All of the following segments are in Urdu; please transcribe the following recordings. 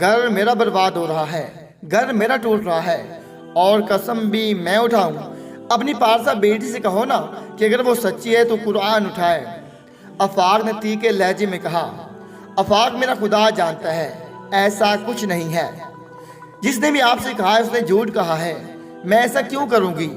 گھر میرا برباد ہو رہا ہے، گھر میرا ٹوٹ رہا ہے، اور قسم بھی میں اٹھاؤں۔ اپنی پارسا بیٹی سے کہو نا کہ اگر وہ سچی ہے تو قرآن اٹھائے۔ آفاق نے تیکھے لہجے میں کہا، آفاق میرا خدا جانتا ہے ایسا کچھ نہیں ہے۔ جس نے بھی آپ سے کہا ہے اس نے جھوٹ کہا ہے، میں ایسا کیوں کروں گی؟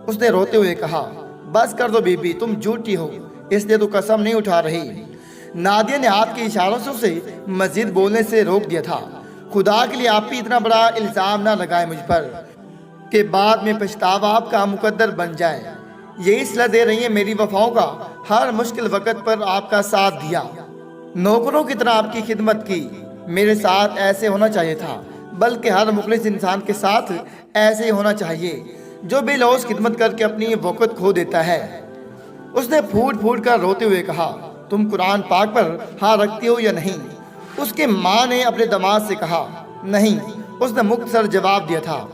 اس نے روتے ہوئے کہا، بس کر دو بی بی، تم جھوٹی ہو، اس لیے تو قسم نہیں اٹھا رہی۔ نادیہ نے ہاتھ کے اشاروں سے اسے مزید بولنے سے روک دیا تھا۔ خدا کے لیے آپ بھی اتنا بڑا الزام نہ لگائے مجھ پر کہ بعد میں پچھتاوا آپ کا مقدر بن جائے۔ یہی صلہ دے رہی ہیں میری وفاؤں کا، ہر مشکل وقت پر آپ کا ساتھ دیا، نوکروں کی طرح آپ کی خدمت کی۔ میرے ساتھ ایسے ہونا چاہیے تھا، بلکہ ہر مخلص انسان کے ساتھ ایسے ہی ہونا چاہیے جو بے لوث خدمت کر کے اپنی وقت کھو دیتا ہے۔ اس نے پھوٹ پھوٹ کر روتے ہوئے کہا، تم قرآن پاک پر ہاں رکھتی ہو یا نہیں؟ اس کے ماں نے اپنے داماد سے کہا، نہیں۔ اس نے مختصر جواب دیا تھا،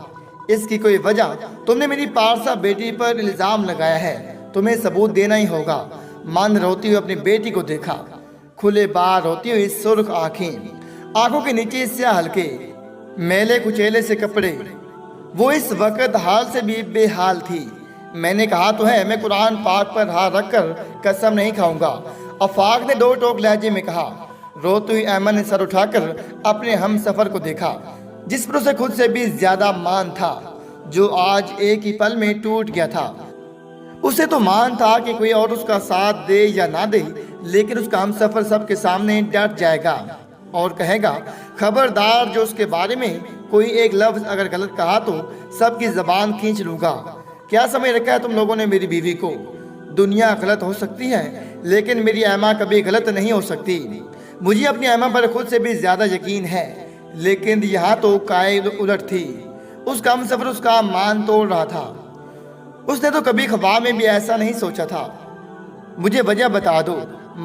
اس کی کوئی وجہ؟ تم نے میری پارسا بیٹی پر الزام لگایا ہے، تمہیں ثبوت دینا ہی ہوگا۔ ماں نے روتی ہوئی اپنی بیٹی کو دیکھا، کھلے بار ہوتی ہوئی سرخ آنکھیں، آنکھوں کے نیچے سیاہ ہلکے میلے کچیلے سے کپڑے۔ وہ اس وقت حال سے بھی بے حال تھی۔ میں نے کہا تو ہے، میں قرآن پاک پر ہاتھ رکھ کر قسم نہیں کھاؤں گا، آفاق نے دو ٹوک لہجے میں کہا۔ روتی ہوئی ایمن نے سر اٹھا کر اپنے ہم سفر کو دیکھا، جس پر اسے خود سے بھی زیادہ مان تھا، جو آج ایک ہی پل میں ٹوٹ گیا تھا۔ اسے تو مان تھا کہ کوئی اور اس کا ساتھ دے یا نہ دے، لیکن اس کا ہم سفر سب کے سامنے ڈٹ جائے گا اور کہے گا، خبردار، جو اس کے بارے میں کوئی ایک لفظ اگر غلط کہا تو سب کی زبان کھینچ لوں گا۔ کیا سمجھ رکھا ہے تم لوگوں نے میری بیوی کو؟ دنیا غلط ہو سکتی ہے لیکن میری ایما کبھی غلط نہیں ہو سکتی۔ مجھے اپنی ایما پر خود سے بھی زیادہ یقین ہے، لیکن یہاں تو قائد الٹ تھی۔ اس کا ہم سفر اس کا مان توڑ رہا تھا۔ اس نے تو کبھی خواب میں بھی ایسا نہیں سوچا تھا۔ مجھے وجہ بتا دو۔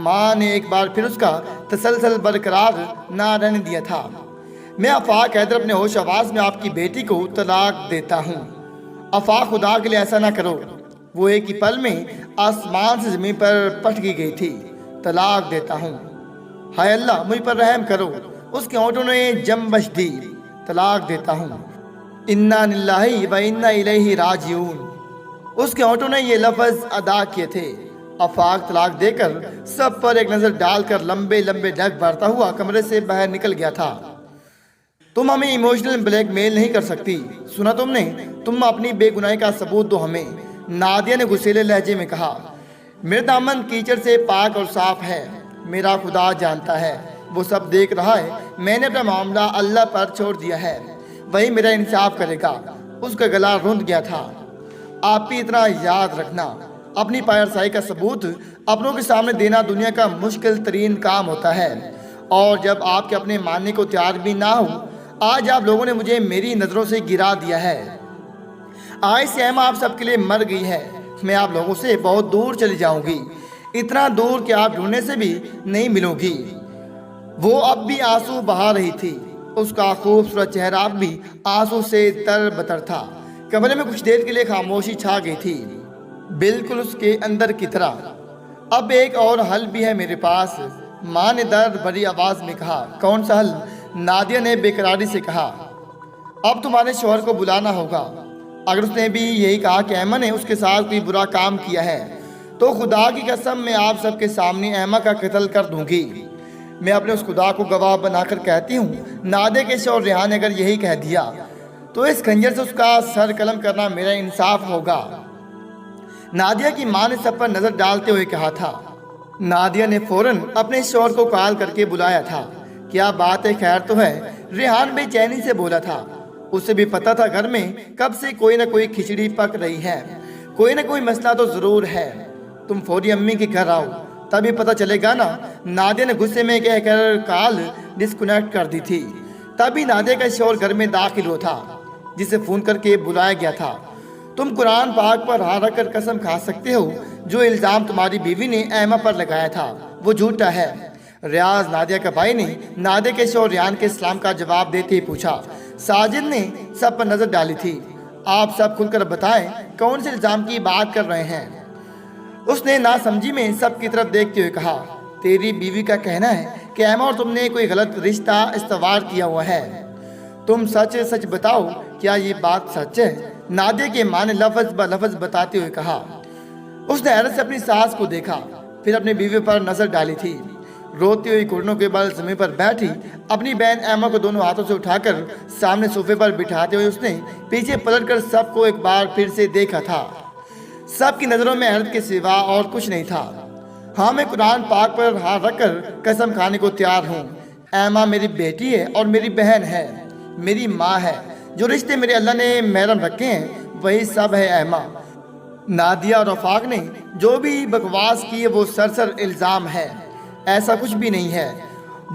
ماں نے ایک بار پھر اس کا تسلسل برقرار نہ رہنے دیا تھا۔ میں آفاق حیدر اپنے ہوش آواز میں آپ کی بیٹی کو طلاق دیتا ہوں۔ آفاق، خدا کے لیے ایسا نہ کرو۔ وہ ایک ہی پل میں آسمان سے زمین پر پٹکی گئی تھی۔ طلاق دیتا ہوں، ہائے اللہ مجھ پر رحم کرو۔ اس کے ہونٹوں نے جنبش دی۔ طلاق دیتا ہوں، انا للہ و انا الیہ راجعون۔ اس کے ہونٹوں نے یہ لفظ ادا کیے تھے۔ آفاق طلاق دے کر سب پر ایک نظر ڈال کر لمبے لمبے ڈھک بھرتا ہوا کمرے سے باہر نکل گیا تھا۔ تم ہمیں ایموشنل بلیک میل نہیں کر سکتی، سنا تم نے؟ تم اپنی بے گناہی کا ثبوت دو ہمیں۔ نادیہ نے غصیلے لہجے میں کہا، میرا دامن کیچڑ سے پاک اور صاف ہے، میرا خدا جانتا ہے، وہ سب دیکھ رہا ہے۔ میں نے اپنا معاملہ اللہ پر چھوڑ دیا ہے، وہی میرا انصاف کرے گا۔ اس کا گلا روند گیا تھا۔ آپ بھی اتنا یاد رکھنا، اپنی پائرسائی کا ثبوت اپنوں کے سامنے دینا دنیا کا مشکل ترین کام ہوتا ہے، اور جب آپ کے اپنے ماننے کو تیار بھی نہ ہو۔ آج آپ لوگوں نے مجھے میری نظروں سے گرا دیا ہے۔ آج سے ایما آپ سب کے لیے مر گئی ہے۔ میں آپ لوگوں سے بہت دور چلی جاؤں گی، اتنا دور کہ آپ ڈھونڈنے سے بھی نہیں ملوں گی۔ وہ اب بھی آنسو بہا رہی تھی، اس کا خوبصورت چہرہ اب بھی آنسو سے تر بتر تھا۔ کمرے میں کچھ دیر کے لیے خاموشی چھا گئی تھی، بالکل اس کے اندر کی طرح۔ اب ایک اور حل بھی ہے میرے پاس، ماں نے درد بھری آواز میں کہا۔ کون سا حل؟ نادیہ نے بے قراری سے کہا۔ اب تمہارے شوہر کو بلانا ہوگا۔ اگر اس نے بھی یہی کہا کہ ایما نے اس کے ساتھ کوئی برا کام کیا ہے تو خدا کی قسم میں آپ سب کے سامنے ایما کا قتل کر دوں گی۔ میں اپنے اس خدا کو گواہ بنا کر کہتی ہوں، نادیہ کے شوہر ریحان نے اگر یہی کہہ دیا تو اس خنجر سے اس کا سر قلم کرنا میرا انصاف ہوگا۔ نادیہ کی ماں نے سب پر نظر ڈالتے ہوئے کہا تھا۔ نادیہ نے فوراً اپنے شوہر کو کال کر کے بلایا تھا۔ کیا بات ہے، خیر تو ہے؟ ریحان بے چینی سے بولا تھا۔ اسے بھی پتا تھا گھر میں کب سے کوئی نہ کوئی کھچڑی پک رہی ہے، کوئی نہ کوئی مسئلہ تو ضرور ہے۔ تم فوری امی کے گھر آؤ، تبھی پتہ چلے گا نا۔ نادیہ نے غصے میں کہہ کر کال ڈسکنیکٹ کر دی تھی۔ تبھی نادیہ کا شوہر گھر میں داخل ہوا تھا، جسے فون کر کے بلایا گیا تھا۔ تم قرآن پاک پر ہاتھ رکھ کر قسم کھا سکتے ہو جو الزام تمہاری بیوی نے ایما پر لگایا تھا وہ جھوٹا ہے۔ ریاض، نادیہ کا بھائی، نے نادیہ کے شوہر ریحان کے اسلام کا جواب دیتے ہی پوچھا۔ ساجد نے سب پر نظر ڈالی تھی۔ آپ سب کھل کر بتائیں کون سے الزام کی بات کر رہے ہیں؟ اس نے ناسمجھی میں سب کی طرف دیکھتے ہوئے کہا۔ تیری بیوی کا کہنا ہے کہ ایما اور تم نے کوئی غلط رشتہ استوار کیا ہوا ہے۔ تم سچ سچ بتاؤ، کیا یہ بات سچ ہے؟ نادیہ کی ماں نے لفظ ب لفظ بتاتے ہوئے کہا۔ اس نے حیرت سے اپنی ساس کو دیکھا، پھر اپنی بیوی پر نظر ڈالی تھی۔ روتی ہوئی گھٹنوں کے بل زمین پر بیٹھی اپنی بہن ایما کو دونوں ہاتھوں سے اٹھا کر سامنے صوفے پر بٹھاتے ہوئے اس نے پیچھے پلٹ کر سب کو ایک بار پھر سے دیکھا تھا۔ سب کی نظروں میں حیرت کے سوا اور کچھ نہیں تھا۔ ہاں، میں قرآن پاک پر ہاتھ رکھ کر قسم کھانے کو تیار ہوں، ایما میری بیٹی ہے اور میری بہن ہے، میری ماں ہے۔ جو رشتے میرے اللہ نے محرم رکھے ہیں وہی سب ہے ایما۔ نادیہ اور رفاق نے جو بھی بکواس کی وہ سرسر الزام ہے، ایسا کچھ بھی نہیں ہے۔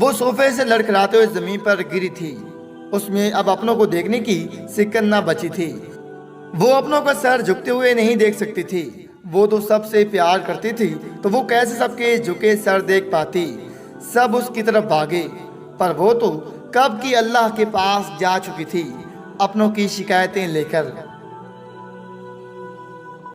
وہ صوفے سے لڑکھڑاتے ہوئے زمین پر گری تھی۔ اس میں اب اپنوں کو دیکھنے کی سکن نہ بچی تھی۔ وہ اپنوں کا سر جھکتے ہوئے نہیں دیکھ سکتی تھی۔ وہ تو سب سے پیار کرتی تھی تو وہ کیسے سب کے جھکے سر دیکھ پاتی؟ سب اس کی طرف بھاگے، پر وہ تو کب کی اللہ کے پاس جا چکی تھی اپنوں کی شکایتیں لے کر۔